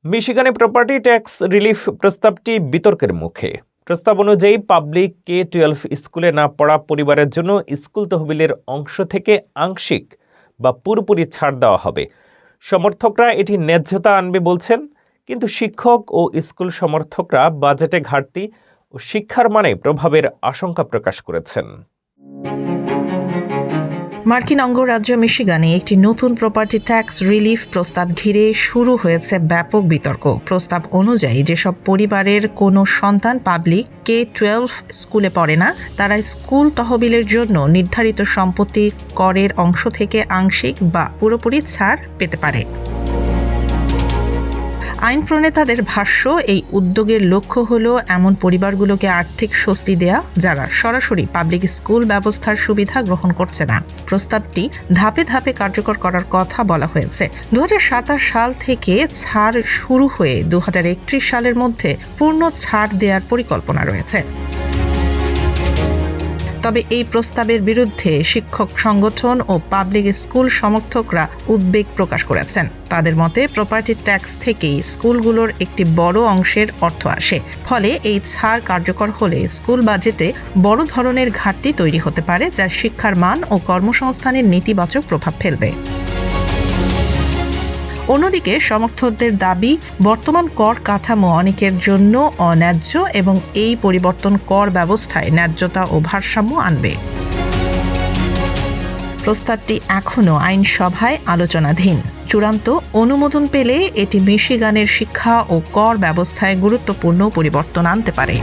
মিশিগানে property tax relief প্রস্তাবটি বিতর্কের মুখে। প্রস্তাব অনুযায়ী পাবলিক K-12 স্কুলে না পড়া পরিবারের জন্য স্কুল তহবিলের অংশ থেকে আংশিক বা পুরোপুরি ছাড় দেওয়া হবে। সমর্থকরা এটি ন্যায্যতা আনবে বলছেন, কিন্তু শিক্ষক ও স্কুল সমর্থকরা বাজেটে ঘাটতি ও শিক্ষার মানে প্রভাবের আশঙ্কা প্রকাশ করেছেন। মার্কিন অঙ্গরাজ্য মিশিগানে একটি নতুন প্রপার্টি ট্যাক্স রিলিফ প্রস্তাব ঘিরে শুরু হয়েছে ব্যাপক বিতর্ক। প্রস্তাব অনুযায়ী যেসব পরিবারের কোনো সন্তান পাবলিক K-12 স্কুলে পড়ে না, তারা স্কুল তহবিলের জন্য নির্ধারিত সম্পত্তি করের অংশ থেকে আংশিক বা পুরোপুরি ছাড় পেতে পারে। আইন প্রণেতাদের ভাষ্য, এই উদ্যোগের লক্ষ্য হল এমন পরিবারগুলোকে আর্থিক স্বস্তি দেয়া যারা সরাসরি পাবলিক স্কুল ব্যবস্থার সুবিধা গ্রহণ করছে না। প্রস্তাবটি ধাপে ধাপে কার্যকর করার কথা বলা হয়েছে। 2027 সাল থেকে ছাড় শুরু হয়ে 2031 সালের মধ্যে পূর্ণ ছাড় দেওয়ার পরিকল্পনা রয়েছে। তবে এই প্রস্তাবের বিরুদ্ধে শিক্ষক সংগঠন ও পাবলিক স্কুল সমর্থকরা উদ্বেগ প্রকাশ করেছেন। তাদের মতে, প্রপার্টি ট্যাক্স থেকেই স্কুলগুলোর একটি বড় অংশের অর্থ আসে। ফলে এই ছাড় কার্যকর হলে স্কুল বাজেটে বড় ধরনের ঘাটতি তৈরি হতে পারে, যা শিক্ষার মান ও কর্মসংস্থানের নেতিবাচক প্রভাব ফেলবে। অন্যদিকে সমর্থকদের দাবি, বর্তমান কর কাঠামো অনেকের জন্য অন্যায্য এবং এই পরিবর্তন কর ব্যবস্থায় ন্যায্যতা ও ভারসাম্য আনবে। প্রস্তাবটি এখনও আইনসভায় আলোচনাধীন। চূড়ান্ত অনুমোদন পেলে এটি মিশিগানের শিক্ষা ও কর ব্যবস্থায় গুরুত্বপূর্ণ পরিবর্তন আনতে পারে।